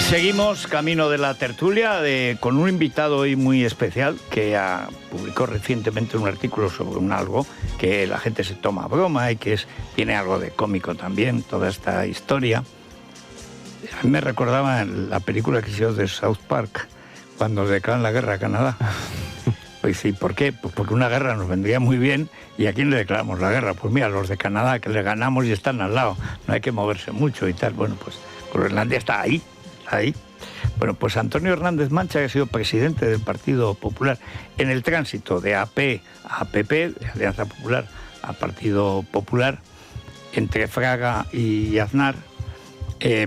Seguimos camino de la tertulia con un invitado hoy muy especial que publicó recientemente un artículo sobre un algo que la gente se toma a broma y que tiene algo de cómico también, toda esta historia. A mí me recordaba la película que hicieron de South Park, cuando declaran la guerra a Canadá. Pues sí, ¿por qué? Pues porque una guerra nos vendría muy bien. ¿Y a quién le declaramos la guerra? Pues mira, a los de Canadá, que les ganamos y están al lado. No hay que moverse mucho y tal. Bueno, pues Groenlandia está ahí. Bueno, pues Antonio Hernández Mancha, que ha sido presidente del Partido Popular en el tránsito de AP a PP, de Alianza Popular a Partido Popular, entre Fraga y Aznar,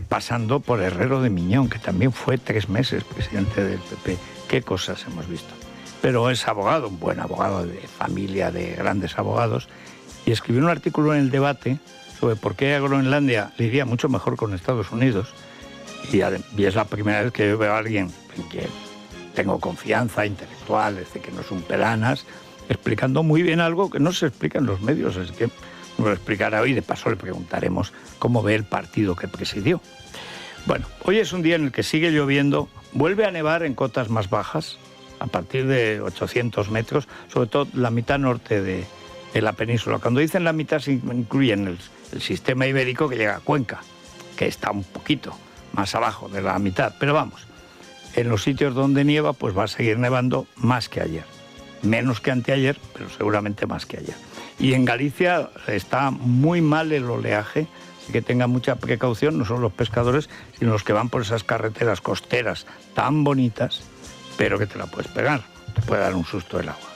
pasando por Herrero de Miñón, que también fue 3 meses presidente del PP. Qué cosas hemos visto. Pero es abogado, un buen abogado de familia de grandes abogados, y escribió un artículo en El Debate sobre por qué a Groenlandia le iría mucho mejor con Estados Unidos. Y es la primera vez que yo veo a alguien en que tengo confianza intelectual, que no es un pelanas, explicando muy bien algo que no se explica en los medios, es que nos lo explicará hoy, de paso le preguntaremos cómo ve el partido que presidió. Bueno, hoy es un día en el que sigue lloviendo, vuelve a nevar en cotas más bajas, a partir de 800 metros, sobre todo la mitad norte de la península. Cuando dicen la mitad se incluyen el sistema ibérico que llega a Cuenca, que está un poquito más abajo de la mitad, pero vamos, en los sitios donde nieva pues va a seguir nevando más que ayer, menos que anteayer, pero seguramente más que ayer. Y en Galicia está muy mal el oleaje, así que tengan mucha precaución, no solo los pescadores, sino los que van por esas carreteras costeras tan bonitas, pero que te la puedes pegar, te puede dar un susto el agua.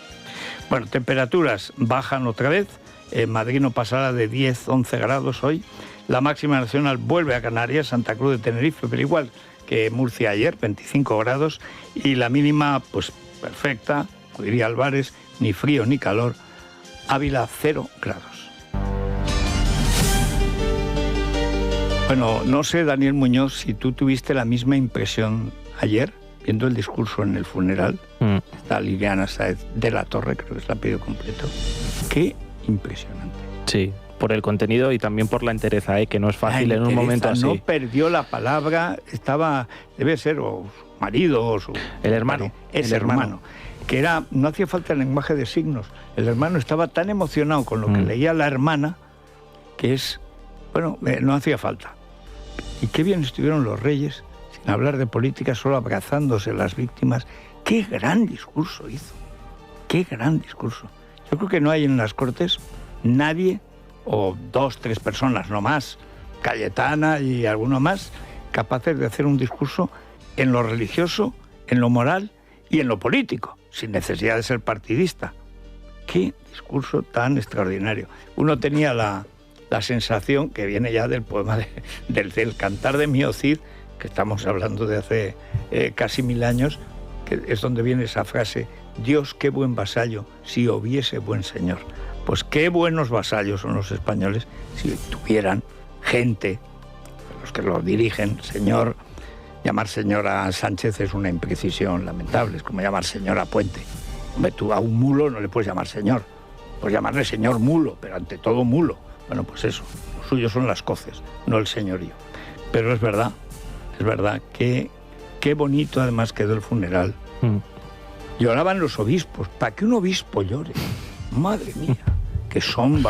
Bueno, temperaturas bajan otra vez, en Madrid no pasará de 10-11 grados hoy. La máxima nacional vuelve a Canarias, Santa Cruz de Tenerife, pero igual que Murcia ayer, 25 grados, y la mínima, pues perfecta, diría Álvarez, ni frío ni calor, Ávila 0 grados. Bueno, no sé, Daniel Muñoz, si tú tuviste la misma impresión ayer, viendo el discurso en el funeral, está Liliana Sáez de la Torre, creo que es el apellido completo. Qué impresionante. Sí. Por el contenido y también por la entereza, que no es fácil en un momento así. No perdió la palabra, debe ser o su marido o su... El hermano. Ese hermano. Que no hacía falta el lenguaje de signos. El hermano estaba tan emocionado con lo que leía la hermana, que no hacía falta. Y qué bien estuvieron los reyes, sin hablar de política, solo abrazándose las víctimas. Qué gran discurso hizo. Qué gran discurso. Yo creo que no hay en las Cortes nadie, o 2, 3 personas, no más, Cayetana y alguno más, capaces de hacer un discurso en lo religioso, en lo moral y en lo político, sin necesidad de ser partidista. ¡Qué discurso tan extraordinario! Uno tenía la sensación, que viene ya del poema del Cantar de Mío Cid, que estamos hablando de hace casi 1000 años, que es donde viene esa frase, Dios, qué buen vasallo, si hubiese buen señor. Pues qué buenos vasallos son los españoles si tuvieran gente, los que los dirigen, señor. Llamar señor a Sánchez es una imprecisión lamentable, es como llamar señor a Puente. Hombre, tú a un mulo no le puedes llamar señor, puedes llamarle señor mulo, pero ante todo mulo. Bueno, pues eso, lo suyo son las coces, no el señorío. Pero es verdad, que qué bonito además quedó el funeral. Lloraban los obispos, ¿para qué un obispo llore? Madre mía, que son,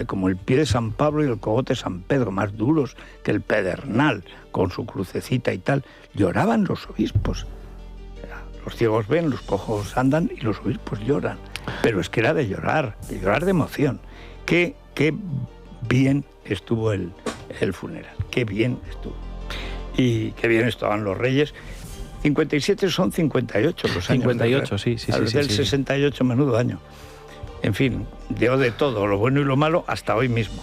como el pie de San Pablo y el cogote de San Pedro, más duros que el pedernal, con su crucecita y tal. Lloraban los obispos. Los ciegos ven, los cojos andan y los obispos lloran. Pero es que era de llorar de emoción. Qué bien estuvo el funeral, qué bien estuvo. Y qué bien estaban los reyes. 57 son 58 los años. 58, sí. Del 68, menudo año. En fin, dio de todo, lo bueno y lo malo, hasta hoy mismo.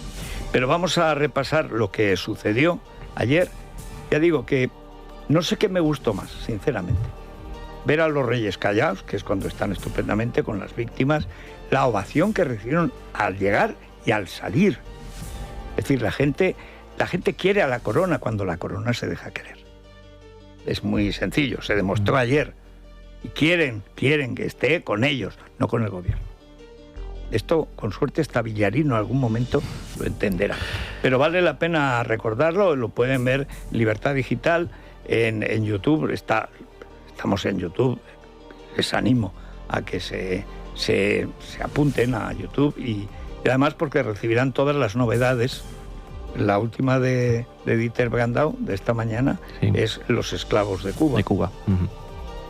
Pero vamos a repasar lo que sucedió ayer. Ya digo que no sé qué me gustó más, sinceramente. Ver a los reyes callados, que es cuando están estupendamente con las víctimas, la ovación que recibieron al llegar y al salir. Es decir, la gente quiere a la corona cuando la corona se deja querer. Es muy sencillo, se demostró ayer. Y quieren que esté con ellos, no con el gobierno. Esto, con suerte, hasta Villarino en algún momento lo entenderá. Pero vale la pena recordarlo, lo pueden ver en Libertad Digital, en YouTube, estamos en YouTube, les animo a que se apunten a YouTube y además porque recibirán todas las novedades. La última de Dieter Brandau de esta mañana es los esclavos de Cuba. De Cuba.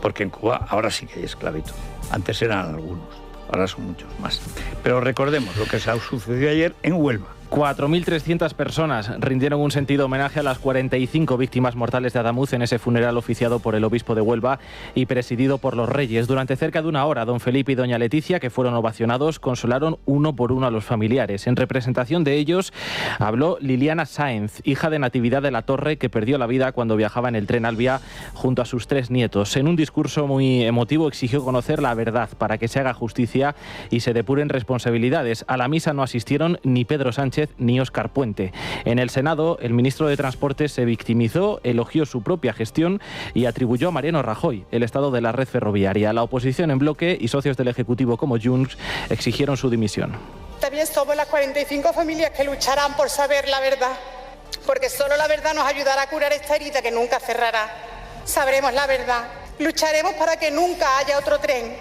Porque en Cuba ahora sí que hay esclavitud. Antes eran algunos, ahora son muchos más. Pero recordemos lo que se sucedió ayer en Huelva. 4.300 personas rindieron un sentido homenaje a las 45 víctimas mortales de Adamuz en ese funeral oficiado por el obispo de Huelva y presidido por los reyes. Durante cerca de una hora, don Felipe y doña Leticia, que fueron ovacionados, consolaron uno por uno a los familiares. En representación de ellos habló Liliana Sáenz, hija de Natividad de la Torre, que perdió la vida cuando viajaba en el tren Albia junto a sus 3 nietos. En un discurso muy emotivo exigió conocer la verdad para que se haga justicia y se depuren responsabilidades. A la misa no asistieron ni Pedro Sánchez ni Óscar Puente. En el Senado, el ministro de Transportes se victimizó, elogió su propia gestión y atribuyó a Mariano Rajoy el estado de la red ferroviaria. La oposición en bloque y socios del Ejecutivo como Junts exigieron su dimisión. También somos las 45 familias que lucharán por saber la verdad, porque solo la verdad nos ayudará a curar esta herida que nunca cerrará. Sabremos la verdad. Lucharemos para que nunca haya otro tren.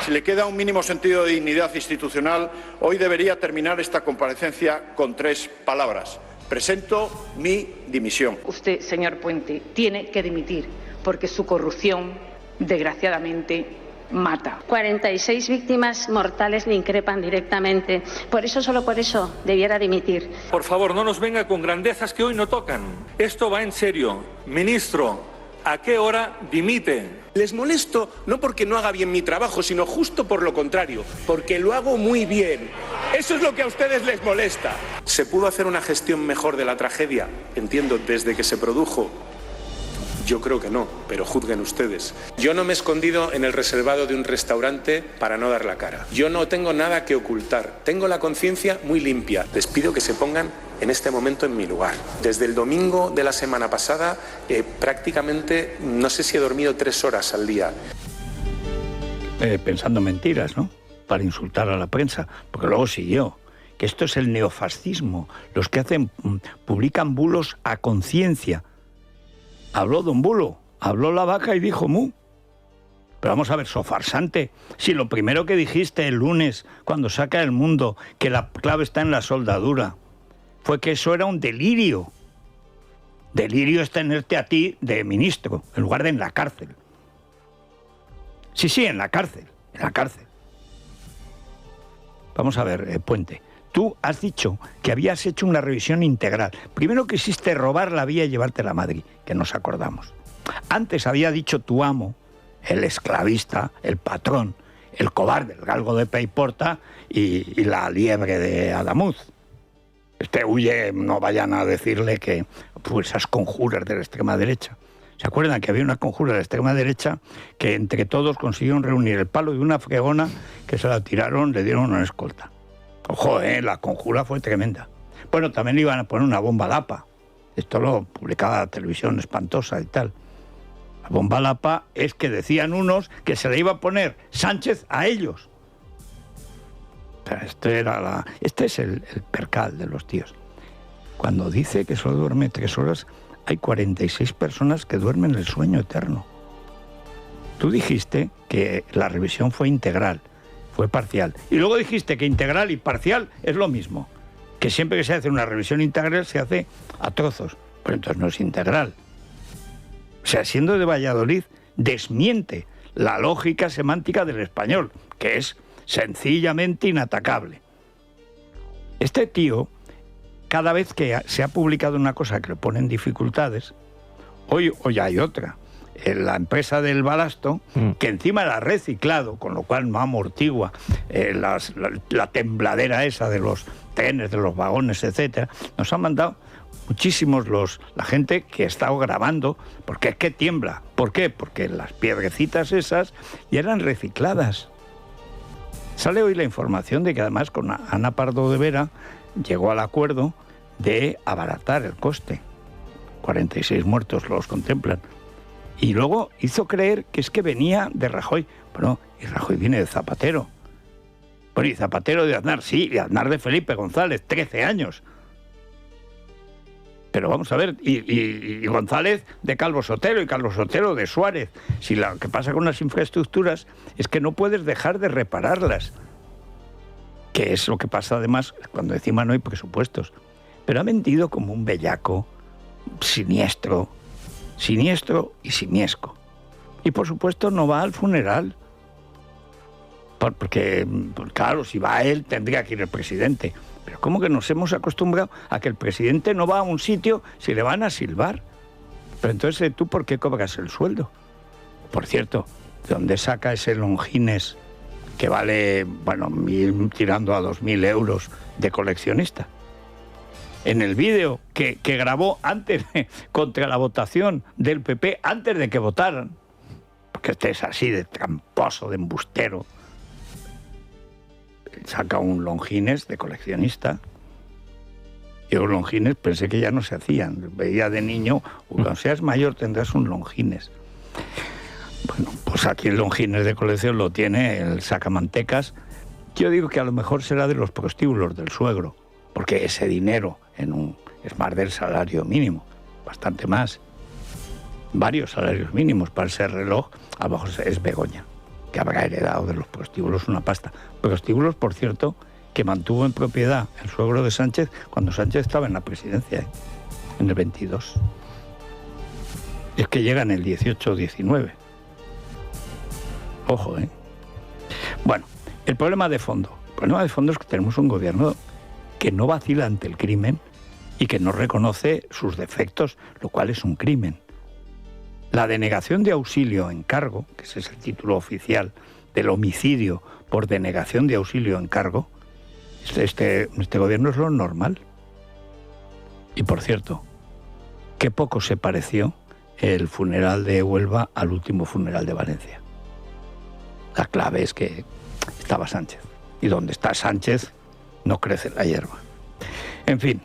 Si le queda un mínimo sentido de dignidad institucional, hoy debería terminar esta comparecencia con 3 palabras. Presento mi dimisión. Usted, señor Puente, tiene que dimitir porque su corrupción, desgraciadamente, mata. 46 víctimas mortales le increpan directamente. Solo por eso, debiera dimitir. Por favor, no nos venga con grandezas que hoy no tocan. Esto va en serio. Ministro, ¿a qué hora dimite? Les molesto no porque no haga bien mi trabajo, sino justo por lo contrario, porque lo hago muy bien. Eso es lo que a ustedes les molesta. ¿Se pudo hacer una gestión mejor de la tragedia? Entiendo, desde que se produjo. Yo creo que no, pero juzguen ustedes. Yo no me he escondido en el reservado de un restaurante para no dar la cara. Yo no tengo nada que ocultar. Tengo la conciencia muy limpia. Les pido que se pongan en este momento en mi lugar. Desde el domingo de la semana pasada, prácticamente, no sé si he dormido 3 horas al día. Pensando mentiras, ¿no? Para insultar a la prensa, porque luego siguió. Que esto es el neofascismo. Los que publican bulos a conciencia. Habló don Bulo, habló la vaca y dijo mu. Pero vamos a ver, farsante, si lo primero que dijiste el lunes, cuando saca El Mundo, que la clave está en la soldadura, fue que eso era un delirio. Delirio es tenerte a ti de ministro, en lugar de en la cárcel. Sí, en la cárcel, Vamos a ver, Puente. Tú has dicho que habías hecho una revisión integral. Primero quisiste robar la vía y llevártela a Madrid, que nos acordamos. Antes había dicho tu amo, el esclavista, el patrón, el cobarde, el galgo de Peiporta y la liebre de Adamuz. Huye, no vayan a decirle que esas conjuras de la extrema derecha. ¿Se acuerdan que había una conjura de la extrema derecha que entre todos consiguieron reunir el palo de una fregona que se la tiraron, le dieron una escolta? Ojo, la conjura fue tremenda. Bueno, también le iban a poner una bomba lapa. Esto lo publicaba la televisión espantosa y tal. La bomba lapa es que decían unos que se le iba a poner Sánchez a ellos. Este es el percal de los tíos. Cuando dice que solo duerme 3 horas, hay 46 personas que duermen el sueño eterno. Tú dijiste que la revisión fue integral. Fue parcial. Y luego dijiste que integral y parcial es lo mismo. Que siempre que se hace una revisión integral se hace a trozos. Pero entonces no es integral. O sea, siendo de Valladolid, desmiente la lógica semántica del español, que es sencillamente inatacable. Este tío, cada vez que se ha publicado una cosa que le ponen dificultades, hoy hay otra. La empresa del balasto, que encima la ha reciclado, con lo cual no amortigua la tembladera esa de los trenes, de los vagones, etcétera. Nos han mandado muchísimos la gente que ha estado grabando, porque es que tiembla. ¿Por qué? Porque las piedrecitas esas ya eran recicladas. Sale hoy la información de que además con Ana Pardo de Vera llegó al acuerdo de abaratar el coste. 46 muertos los contemplan. Y luego hizo creer que es que venía de Rajoy. Bueno, y Rajoy viene de Zapatero. Bueno, y Zapatero de Aznar, sí, y Aznar de Felipe González, 13 años. Pero vamos a ver, y González de Calvo Sotelo, y Calvo Sotelo de Suárez. Si lo que pasa con las infraestructuras es que no puedes dejar de repararlas. Que es lo que pasa además cuando encima no hay presupuestos. Pero ha mentido como un bellaco, siniestro y simiesco. Y por supuesto no va al funeral. Porque, claro, si va él, tendría que ir el presidente. Pero ¿cómo que nos hemos acostumbrado a que el presidente no va a un sitio si le van a silbar? Pero entonces, ¿tú por qué cobras el sueldo? Por cierto, ¿de dónde saca ese Longines que vale, bueno, 1.000 tirando a 2.000 euros de coleccionista? En el vídeo que grabó antes, contra la votación del PP, antes de que votaran, porque este es así de tramposo, de embustero, saca un Longines de coleccionista. Yo Longines pensé que ya no se hacían. Veía de niño, cuando seas mayor tendrás un Longines. Bueno, pues aquí el Longines de colección lo tiene el sacamantecas. Yo digo que a lo mejor será de los prostíbulos del suegro, porque ese dinero es más del salario mínimo, bastante más. Varios salarios mínimos para ese reloj. A lo mejor es Begoña, que habrá heredado de los prostíbulos una pasta. Prostíbulos, por cierto, que mantuvo en propiedad el suegro de Sánchez cuando Sánchez estaba en la presidencia, en el 22. Es que llega en el 18 o 19. Ojo, ¿eh? Bueno, el problema de fondo es que tenemos un gobierno que no vacila ante el crimen y que no reconoce sus defectos, lo cual es un crimen. La denegación de auxilio en cargo, que ese es el título oficial del homicidio por denegación de auxilio en cargo, este gobierno es lo normal. Y por cierto, qué poco se pareció el funeral de Huelva al último funeral de Valencia. La clave es que estaba Sánchez. Y donde está Sánchez no crece la hierba. En fin,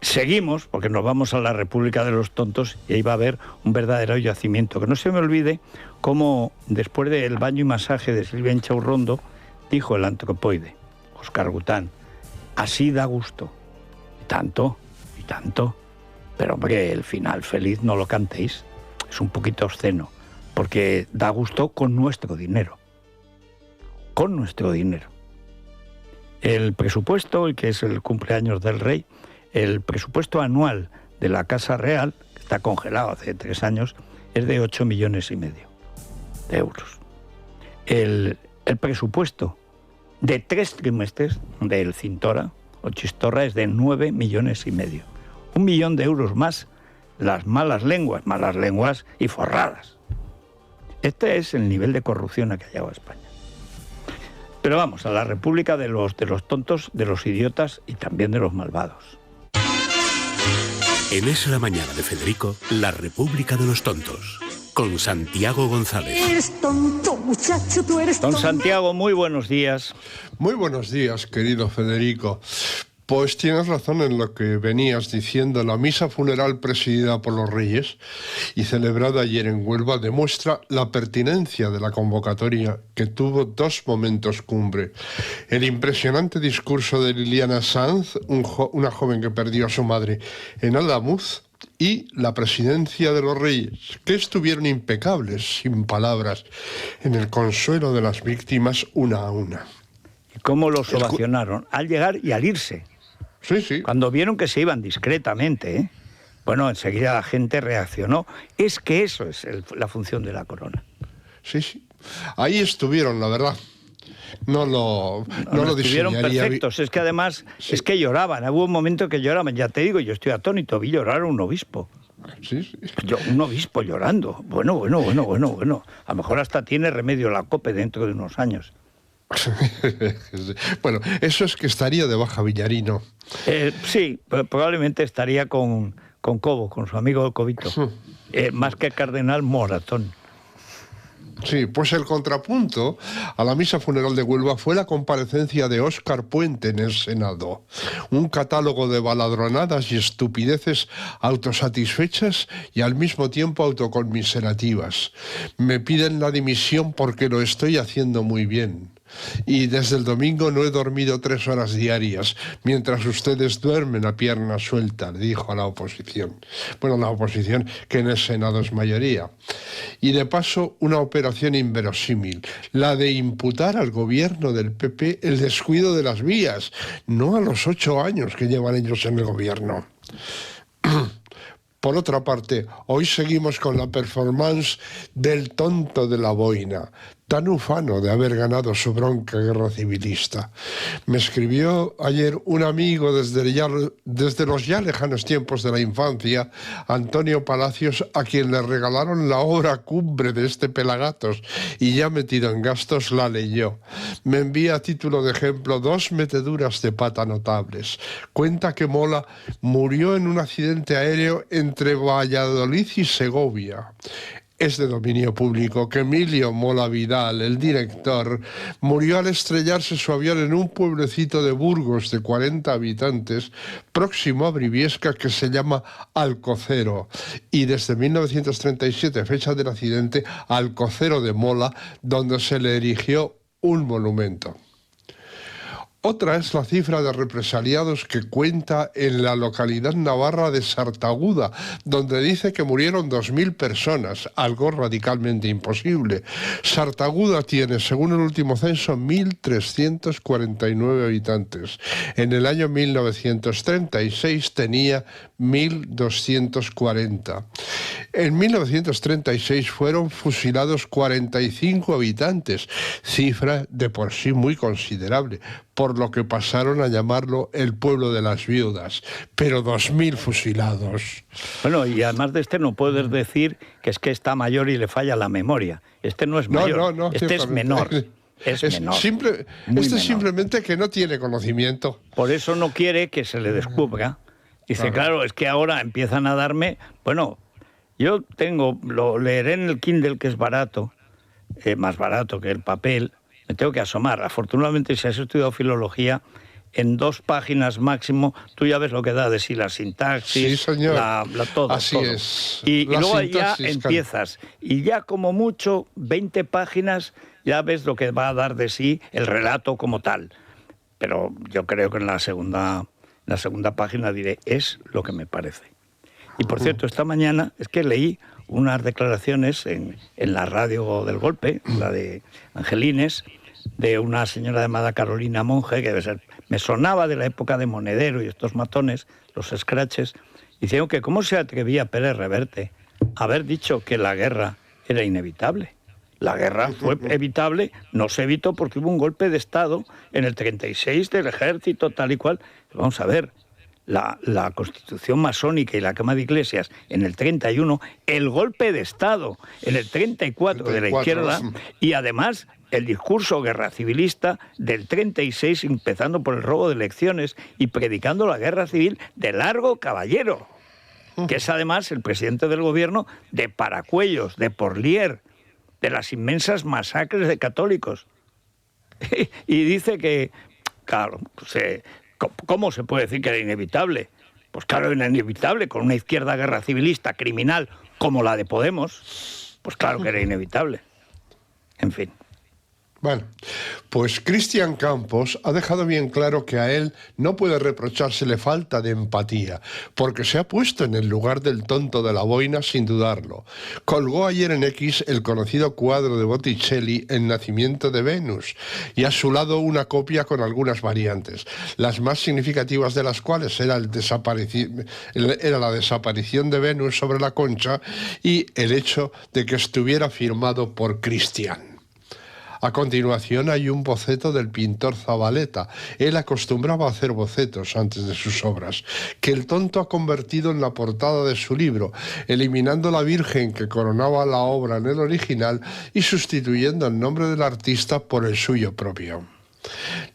seguimos, porque nos vamos a la República de los Tontos y ahí va a haber un verdadero yacimiento. Que no se me olvide cómo después del baño y masaje de Silvia Inchaurrondo dijo el antropoide, Óscar Gután, así da gusto. Y tanto, pero hombre, el final feliz no lo cantéis, es un poquito obsceno, porque da gusto con nuestro dinero. Con nuestro dinero. El presupuesto, el que es el cumpleaños del rey, el presupuesto anual de la Casa Real, que está congelado hace 3 años, es de 8,5 millones de euros. El presupuesto de 3 trimestres del Cintora o Chistorra es de 9,5 millones. 1 millón de euros más las malas lenguas y forradas. Este es el nivel de corrupción a que ha llegado España. Pero vamos, a la República de los tontos, de los idiotas y también de los malvados. En Es la Mañana de Federico, la República de los Tontos, con Santiago González. Eres tonto, muchacho, tú eres tonto. Don Santiago, muy buenos días. Muy buenos días, querido Federico. Pues tienes razón en lo que venías diciendo. La misa funeral presidida por los Reyes y celebrada ayer en Huelva demuestra la pertinencia de la convocatoria, que tuvo 2 momentos cumbre. El impresionante discurso de Liliana Sanz, una joven que perdió a su madre en Adamuz, y la presidencia de los Reyes, que estuvieron impecables, sin palabras, en el consuelo de las víctimas una a una. ¿Y cómo los ovacionaron? Al llegar y al irse. Sí. Cuando vieron que se iban discretamente, ¿eh? Bueno, enseguida la gente reaccionó. Es que eso es la función de la corona. Sí. Ahí estuvieron, la verdad. No lo estuvieron perfectos. Es que además, es que lloraban. Hubo un momento que lloraban. Ya te digo, yo estoy atónito. Vi llorar a un obispo. Sí. Un obispo llorando. Bueno. A lo mejor hasta tiene remedio la COPE dentro de unos años. Bueno, eso es que estaría de baja Villarino. Sí, probablemente estaría con Cobo, con su amigo Cobito. Más que cardenal Moratón. Sí, pues el contrapunto a la misa funeral de Huelva fue la comparecencia de Óscar Puente en el Senado. Un catálogo de baladronadas y estupideces autosatisfechas y al mismo tiempo autoconmiserativas. Me piden la dimisión porque lo estoy haciendo muy bien. Y desde el domingo no he dormido 3 horas diarias, mientras ustedes duermen a pierna suelta, dijo a la oposición. Bueno, la oposición, que en el Senado es mayoría. Y de paso, una operación inverosímil, la de imputar al gobierno del PP el descuido de las vías, no a los 8 años que llevan ellos en el gobierno. Por otra parte, hoy seguimos con la performance del tonto de la boina, tan ufano de haber ganado su bronca guerra civilista. Me escribió ayer un amigo desde los ya lejanos tiempos de la infancia, Antonio Palacios, a quien le regalaron la obra cumbre de este Pelagatos y ya metido en gastos la leyó. Me envía a título de ejemplo 2 meteduras de pata notables. Cuenta que Mola murió en un accidente aéreo entre Valladolid y Segovia. Es de dominio público que Emilio Mola Vidal, el director, murió al estrellarse su avión en un pueblecito de Burgos de 40 habitantes, próximo a Briviesca, que se llama Alcocero, y desde 1937, fecha del accidente, Alcocero de Mola, donde se le erigió un monumento. Otra es la cifra de represaliados que cuenta en la localidad navarra de Sartaguda, donde dice que murieron 2.000 personas, algo radicalmente imposible. Sartaguda tiene, según el último censo, 1.349 habitantes. En el año 1936 tenía 1.240. En 1936 fueron fusilados 45 habitantes, cifra de por sí muy considerable, por lo que pasaron a llamarlo el pueblo de las viudas, pero 2.000 fusilados. Bueno, y además de este no puedes decir que es que está mayor y le falla la memoria. Este no es mayor, no, este es menor. Es menor. Simplemente que no tiene conocimiento. Por eso no quiere que se le descubra. Dice, claro, es que ahora empiezan a darme... Bueno, yo lo leeré en el Kindle, que es barato, más barato que el papel. Me tengo que asomar. Afortunadamente, si has estudiado filología, en 2 páginas máximo, tú ya ves lo que da de sí la sintaxis, sí, señor. todo. Así todo. Es. Y luego ya empiezas. Y ya como mucho, 20 páginas, ya ves lo que va a dar de sí el relato como tal. Pero yo creo que en la segunda página diré, es lo que me parece. Y por cierto, esta mañana es que leí unas declaraciones en la radio del Golpe, la de Angelines, de una señora llamada Carolina Monge, que debe ser, me sonaba de la época de Monedero y estos matones, los scratches, diciendo que cómo se atrevía Pérez Reverte a haber dicho que la guerra era inevitable. La guerra fue evitable, no se evitó porque hubo un golpe de Estado en el 36 del ejército, tal y cual. Vamos a ver, la Constitución masónica y la quema de iglesias en el 31, el golpe de Estado en el 34 de la izquierda, y además el discurso guerra civilista del 36, empezando por el robo de elecciones y predicando la guerra civil de Largo Caballero, que es además el presidente del gobierno de Paracuellos, de Porlier, de las inmensas masacres de católicos. Y dice que, claro, ¿cómo se puede decir que era inevitable? Pues claro, era inevitable, con una izquierda guerra civilista criminal como la de Podemos, pues claro que era inevitable. En fin. Bueno, pues Cristian Campos ha dejado bien claro que a él no puede reprochársele falta de empatía, porque se ha puesto en el lugar del tonto de la boina sin dudarlo. Colgó ayer en X el conocido cuadro de Botticelli, El nacimiento de Venus, y a su lado una copia con algunas variantes, las más significativas de las cuales era la desaparición de Venus sobre la concha y el hecho de que estuviera firmado por Cristian. A continuación hay un boceto del pintor Zabaleta. Él acostumbraba a hacer bocetos antes de sus obras, que el tonto ha convertido en la portada de su libro, eliminando la Virgen que coronaba la obra en el original y sustituyendo el nombre del artista por el suyo propio.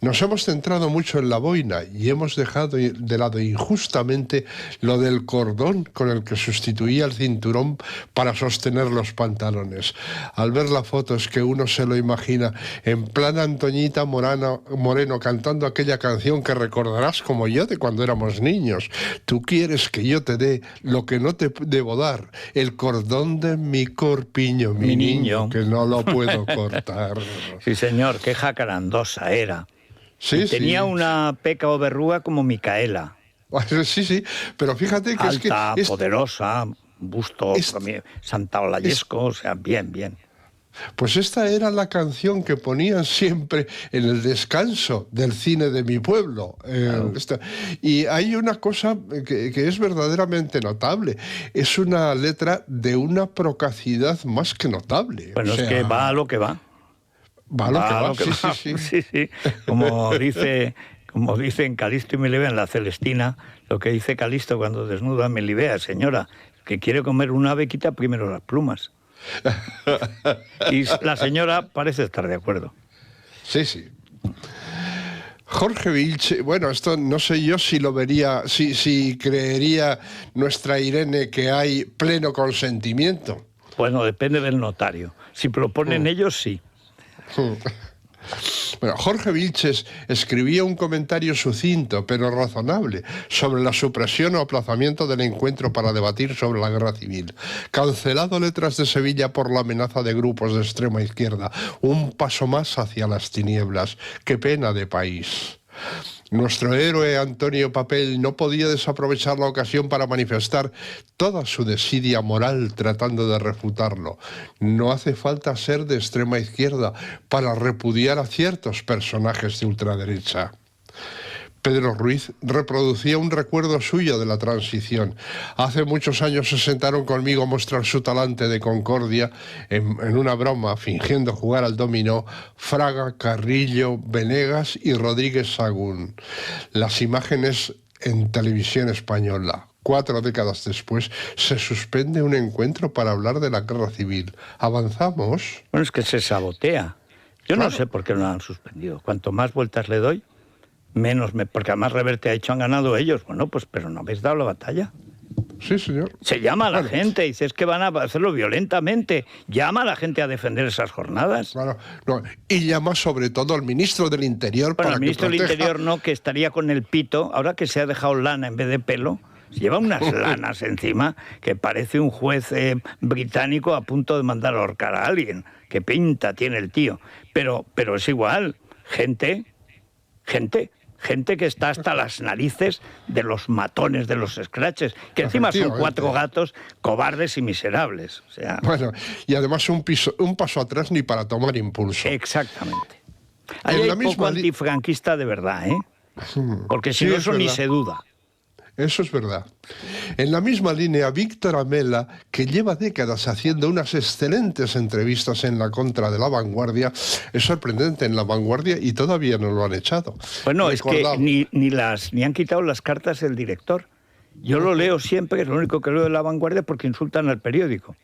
Nos hemos centrado mucho en la boina y hemos dejado de lado injustamente lo del cordón con el que sustituía el cinturón para sostener los pantalones. Al ver la foto es que uno se lo imagina en plan Antoñita Moreno cantando aquella canción que recordarás como yo de cuando éramos niños. Tú quieres que yo te dé lo que no te debo dar, el cordón de mi corpiño, mi niño, que no lo puedo cortar. Sí, señor, qué jacarandosa era. Sí, tenía una peca o verruga como Micaela. Sí, pero fíjate que alta, poderosa, busto, Santa Olayesco, o sea, bien. Pues esta era la canción que ponían siempre en el descanso del cine de mi pueblo. Y hay una cosa que es verdaderamente notable. Es una letra de una procacidad más que notable. Bueno, es que va a lo que va. Va a lo que va, sí. Como dicen Calisto y Melibea en la Celestina, lo que dice Calisto cuando desnuda a Melibea: señora, que quiere comer un ave, quita primero las plumas. Y la señora parece estar de acuerdo. Sí. Jorge Vilches, bueno, esto no sé yo si lo vería, si creería nuestra Irene que hay pleno consentimiento. Bueno, depende del notario. Si proponen ellos, sí. Bueno, Jorge Vilches escribía un comentario sucinto pero razonable sobre la supresión o aplazamiento del encuentro para debatir sobre la guerra civil. Cancelado Letras de Sevilla por la amenaza de grupos de extrema izquierda. Un paso más hacia las tinieblas. Qué pena de país. Nuestro héroe Antonio Papel no podía desaprovechar la ocasión para manifestar toda su desidia moral tratando de refutarlo. No hace falta ser de extrema izquierda para repudiar a ciertos personajes de ultraderecha. Pedro Ruiz reproducía un recuerdo suyo de la transición. Hace muchos años se sentaron conmigo a mostrar su talante de concordia en una broma, fingiendo jugar al dominó, Fraga, Carrillo, Venegas y Rodríguez Sagún. Las imágenes en televisión española. 4 décadas después, se suspende un encuentro para hablar de la guerra civil. ¿Avanzamos? Bueno, es que se sabotea. Yo no sé por qué no lo han suspendido. Cuanto más vueltas le doy, menos porque además Reverte ha dicho han ganado ellos. Bueno, pues pero no habéis dado la batalla. Sí, señor. Se llama a la gente, dice, es que van a hacerlo violentamente. Llama a la gente a defender esas jornadas. Claro, no, y llama sobre todo al ministro del Interior para que el ministro del Interior no, que estaría con el pito, ahora que se ha dejado lana en vez de pelo, se lleva unas lanas encima que parece un juez británico a punto de mandar a ahorcar a alguien. Qué pinta tiene el tío. Pero es igual, gente que está hasta las narices de los matones, de los scratches, que encima son 4 gatos cobardes y miserables. O sea, bueno, y además un paso atrás ni para tomar impulso. Exactamente. Hay poco antifranquista de verdad, ¿eh? Porque si no, eso ni se duda. Eso es verdad. En la misma línea, Víctor Amela, que lleva décadas haciendo unas excelentes entrevistas en la contra de La Vanguardia, es sorprendente en La Vanguardia y todavía no lo han echado. Bueno, es que ni han quitado las cartas del director. Yo lo leo siempre, es lo único que leo de La Vanguardia porque insultan al periódico.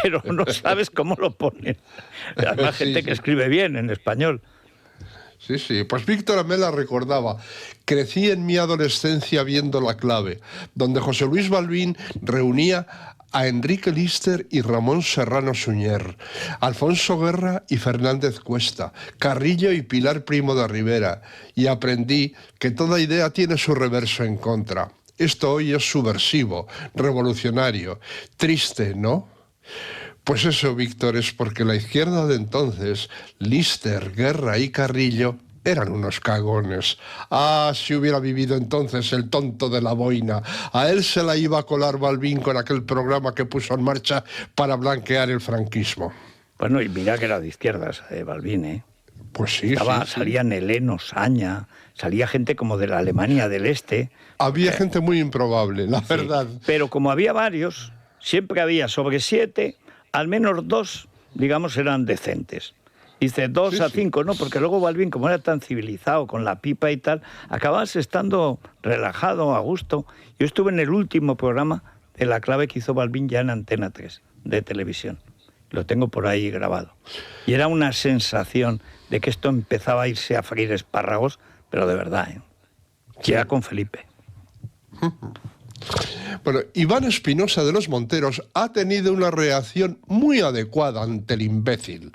Pero no sabes cómo lo ponen. Además, gente que escribe bien en español. Sí, pues Víctor Amela recordaba: crecí en mi adolescencia viendo La Clave, donde José Luis Balbín reunía a Enrique Lister y Ramón Serrano Suñer, Alfonso Guerra y Fernández Cuesta, Carrillo y Pilar Primo de Rivera, y aprendí que toda idea tiene su reverso en contra. Esto hoy es subversivo, revolucionario, triste, ¿no? Pues eso, Víctor, es porque la izquierda de entonces, Lister, Guerra y Carrillo, eran unos cagones. Ah, si hubiera vivido entonces el tonto de la boina. A él se la iba a colar Balbín con aquel programa que puso en marcha para blanquear el franquismo. Bueno, y mira que era de izquierdas, Balbín, ¿eh? Pues sí, salían Heleno, Saña, salía gente como de la Alemania del Este. Había gente muy improbable, la verdad. Pero como había varios, siempre había sobre 7... al menos 2, digamos, eran decentes. Dice 2 a 5, no, porque luego Balbín, como era tan civilizado con la pipa y tal, acababas estando relajado, a gusto. Yo estuve en el último programa de La Clave que hizo Balbín ya en Antena 3, de televisión. Lo tengo por ahí grabado. Y era una sensación de que esto empezaba a irse a freír espárragos, pero de verdad, ¿eh? Ya con Felipe. Bueno, Iván Espinosa de los Monteros ha tenido una reacción muy adecuada ante el imbécil.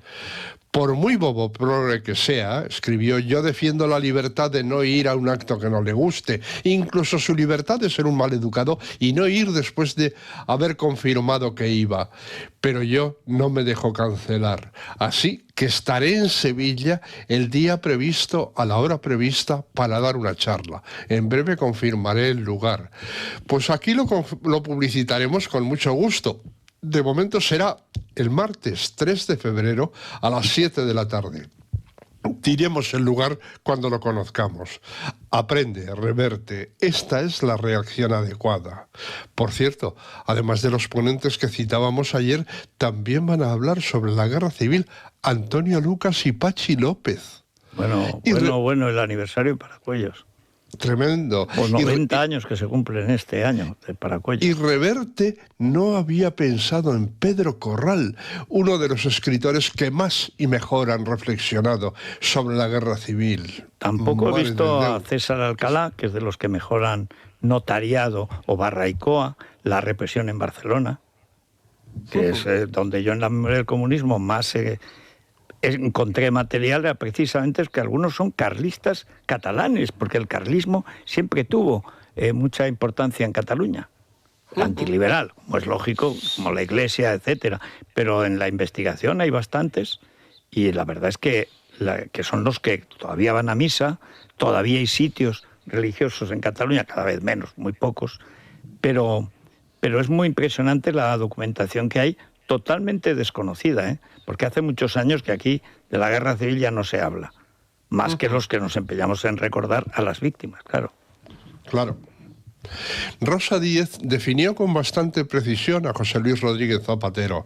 Por muy bobo progre que sea, escribió, yo defiendo la libertad de no ir a un acto que no le guste, incluso su libertad de ser un maleducado y no ir después de haber confirmado que iba. Pero yo no me dejo cancelar, así que estaré en Sevilla el día previsto, a la hora prevista, para dar una charla. En breve confirmaré el lugar. Pues aquí lo publicitaremos con mucho gusto. De momento será el martes 3 de febrero a las 7 de la tarde. Diremos el lugar cuando lo conozcamos. Aprende, reverte. Esta es la reacción adecuada. Por cierto, además de los ponentes que citábamos ayer, también van a hablar sobre la guerra civil Antonio Lucas y Pachi López. Bueno, el aniversario de Paracuellos. Tremendo. Pues 90 años que se cumplen este año de Paracuellos. Y Reverte no había pensado en Pedro Corral, uno de los escritores que más y mejor han reflexionado sobre la guerra civil. Tampoco he visto a César Alcalá, que es de los que mejor han notariado, o Barraicoa, la represión en Barcelona, que es donde yo en la memoria del comunismo más encontré material, era precisamente que algunos son carlistas catalanes, porque el carlismo siempre tuvo mucha importancia en Cataluña, antiliberal, como es lógico, como la Iglesia, etcétera. Pero en la investigación hay bastantes, y la verdad es que son los que todavía van a misa, todavía hay sitios religiosos en Cataluña, cada vez menos, muy pocos, pero es muy impresionante la documentación que hay, totalmente desconocida, porque hace muchos años que aquí de la guerra civil ya no se habla, más que los que nos empeñamos en recordar a las víctimas, claro. Claro. Rosa Díez definió con bastante precisión a José Luis Rodríguez Zapatero.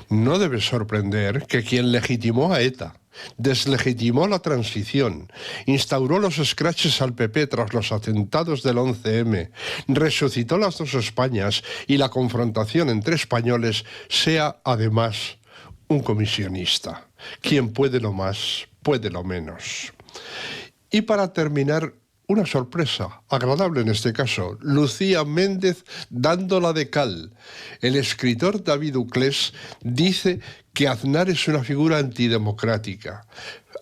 No debe sorprender que quien legitimó a ETA, deslegitimó la transición, instauró los escraches al PP tras los atentados del 11M, resucitó las dos Españas y la confrontación entre españoles, sea además un comisionista. Quien puede lo más, puede lo menos. Y para terminar, una sorpresa, agradable en este caso, Lucía Méndez dándola de cal. El escritor David Uclés dice que Aznar es una figura antidemocrática.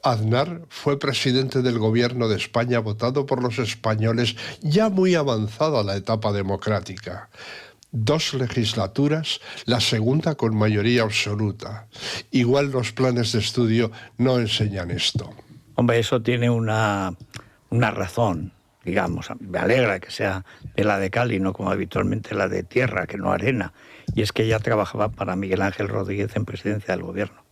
Aznar fue presidente del gobierno de España votado por los españoles ya muy avanzada la etapa democrática. 2 legislaturas, la segunda con mayoría absoluta. Igual los planes de estudio no enseñan esto. Hombre, eso tiene una razón, digamos. Me alegra que sea de la de cal y no como habitualmente la de tierra, que no arena. Y es que ella trabajaba para Miguel Ángel Rodríguez en presidencia del gobierno.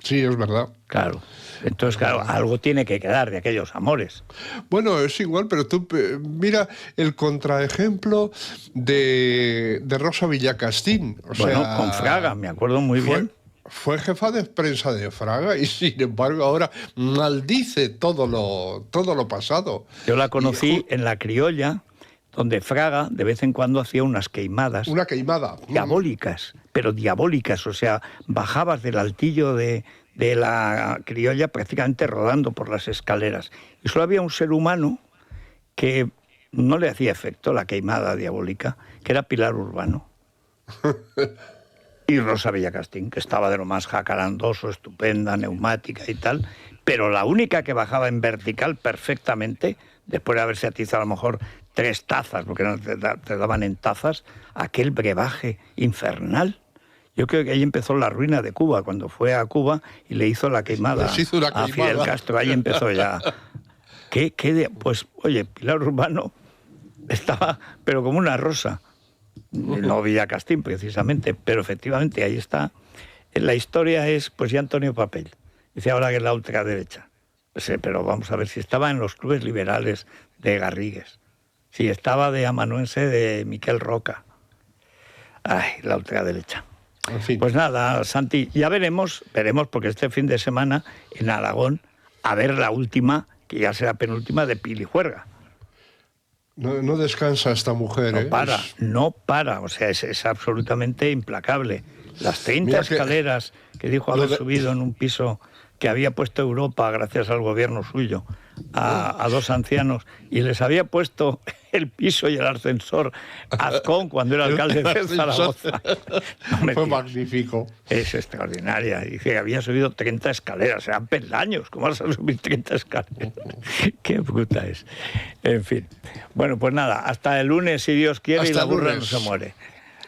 Sí, es verdad. Claro. Entonces, claro, algo tiene que quedar de aquellos amores. Bueno, es igual, pero tú mira el contraejemplo de Rosa Villacastín. Bueno, con Fraga, me acuerdo muy bien. Fue jefa de prensa de Fraga y, sin embargo, ahora maldice todo lo pasado. Yo la conocí en La Criolla, donde Fraga de vez en cuando hacía unas queimadas. Una queimada. Diabólicas, pero diabólicas. O sea, bajabas del altillo de La Criolla prácticamente rodando por las escaleras. Y solo había un ser humano que no le hacía efecto la queimada diabólica, que era Pilar Urbano. Y Rosa Villacastín, que estaba de lo más jacarandoso, estupenda, neumática y tal, pero la única que bajaba en vertical perfectamente, después de haberse atizado a lo mejor 3 tazas, porque no te daban en tazas, aquel brebaje infernal. Yo creo que ahí empezó la ruina de Cuba, cuando fue a Cuba y le hizo la queimada a Fidel Castro. Ahí empezó ya. Pues, oye, Pilar Urbano estaba, pero como una rosa. No Villacastín, precisamente, pero efectivamente ahí está. La historia es, pues ya Antonio Papel. Dice ahora que es la ultraderecha. Pues, pero vamos a ver si estaba en los clubes liberales de Garrigues. Si estaba de amanuense de Miquel Roca. Ay, la ultraderecha. En fin. Pues nada, Santi, ya veremos, porque este fin de semana en Aragón, a ver la última, que ya será penúltima, de Pili Juerga. No descansa esta mujer, No para, o sea, es absolutamente implacable. Las 30 escaleras que dijo haber subido en un piso que había puesto Europa, gracias al gobierno suyo, a 2 ancianos, y les había puesto el piso y el ascensor Azcón cuando era alcalde de Zaragoza. Fue magnífico. Es extraordinaria. Dice que había subido 30 escaleras, eran peldaños. ¿Cómo vas a subir 30 escaleras? Qué bruta es. En fin. Bueno, pues nada, hasta el lunes, si Dios quiere, hasta y la burra no se muere.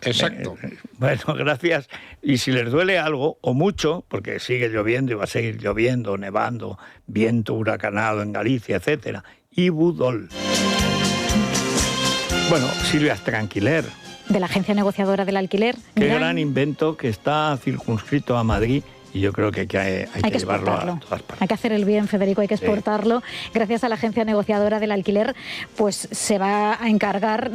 Exacto. Bueno, gracias. Y si les duele algo, o mucho, porque sigue lloviendo y va a seguir lloviendo, nevando, viento huracanado en Galicia, etcétera, Ibudol. Bueno, Silvia Tranquiler. De la Agencia Negociadora del Alquiler. Qué gran invento que está circunscrito a Madrid. Y yo creo que hay que llevarlo a todas partes. Hay que hacer el bien, Federico, hay que exportarlo. Gracias a la Agencia Negociadora del Alquiler, pues se va a encargar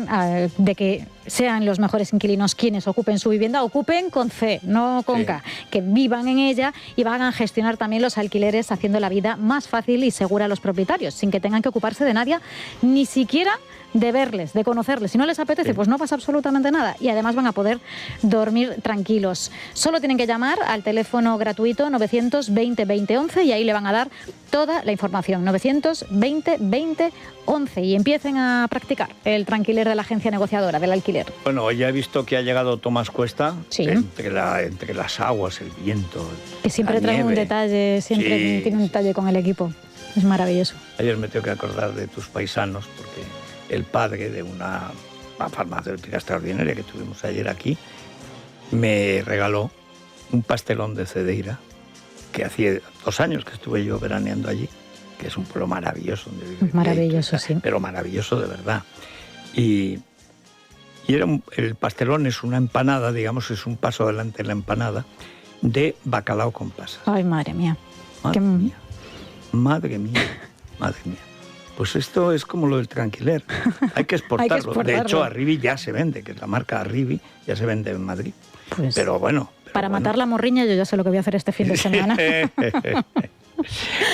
de que sean los mejores inquilinos quienes ocupen su vivienda, ocupen con C, no con K, que vivan en ella y van a gestionar también los alquileres, haciendo la vida más fácil y segura a los propietarios, sin que tengan que ocuparse de nadie, ni siquiera de verles, de conocerles. Si no les apetece, pues no pasa absolutamente nada. Y además van a poder dormir tranquilos. Solo tienen que llamar al teléfono gratuito 920 20 11 y ahí le van a dar toda la información. 920 20 11 y empiecen a practicar el tranquiler de la Agencia Negociadora del Alquiler. Bueno, ya he visto que ha llegado Tomás Cuesta, entre las aguas, el viento, que siempre trae un detalle, siempre tiene un detalle con el equipo. Es maravilloso. Ayer me tengo que acordar de tus paisanos, porque el padre de una farmacéutica extraordinaria que tuvimos ayer aquí me regaló un pastelón de Cedeira, que hacía 2 años que estuve yo veraneando allí, que es un pueblo maravilloso. Donde vive maravilloso, sí. Pero maravilloso de verdad. Y era el pastelón es una empanada, digamos, es un paso adelante en la empanada, de bacalao con pasas. Ay, madre mía. Madre mía. Madre mía. Madre mía. Pues esto es como lo del tranquiler. Hay que exportarlo. De hecho, Arribi ya se vende, que es la marca Arribi, ya se vende en Madrid. Pues, pero bueno. Para matar la morriña yo ya sé lo que voy a hacer este fin de semana.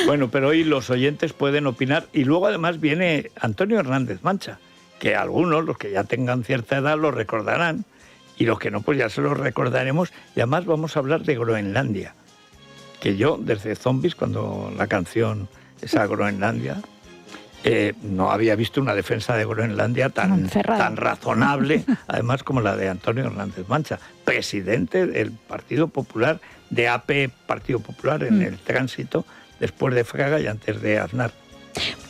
Bueno, pero hoy los oyentes pueden opinar. Y luego además viene Antonio Hernández Mancha, que algunos, los que ya tengan cierta edad, lo recordarán. Y los que no, pues ya se los recordaremos. Y además vamos a hablar de Groenlandia. Que yo, desde Zombies, cuando la canción esa Groenlandia... no había visto una defensa de Groenlandia tan razonable, además como la de Antonio Hernández Mancha, presidente del Partido Popular, de AP Partido Popular en el tránsito, después de Fraga y antes de Aznar.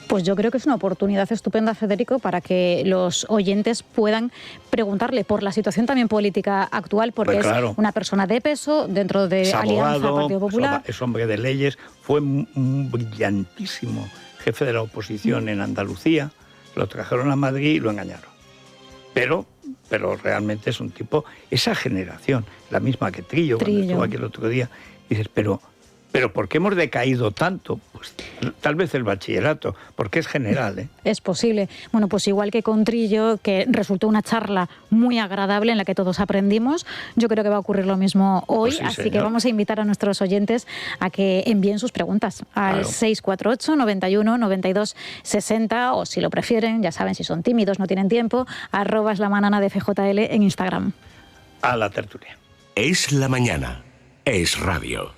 Pues yo creo que es una oportunidad estupenda, Federico, para que los oyentes puedan preguntarle por la situación también política actual, porque pues claro, es una persona de peso dentro de Alianza Partido Popular. Es hombre de leyes, fue un brillantísimo jefe de la oposición en Andalucía, lo trajeron a Madrid y lo engañaron. Pero realmente es un tipo, esa generación, la misma que Trillo, cuando estuvo aquí el otro día, dices, pero ¿por qué hemos decaído tanto? Pues tal vez el bachillerato, porque es general, ¿eh? Es posible. Bueno, pues igual que con Trillo, que resultó una charla muy agradable en la que todos aprendimos, yo creo que va a ocurrir lo mismo hoy, pues sí, así que vamos a invitar a nuestros oyentes a que envíen sus preguntas al 648 91 92 60 o si lo prefieren, ya saben, si son tímidos, no tienen tiempo, @lamanana de FJL en Instagram. A la tertulia. Es la mañana, es radio.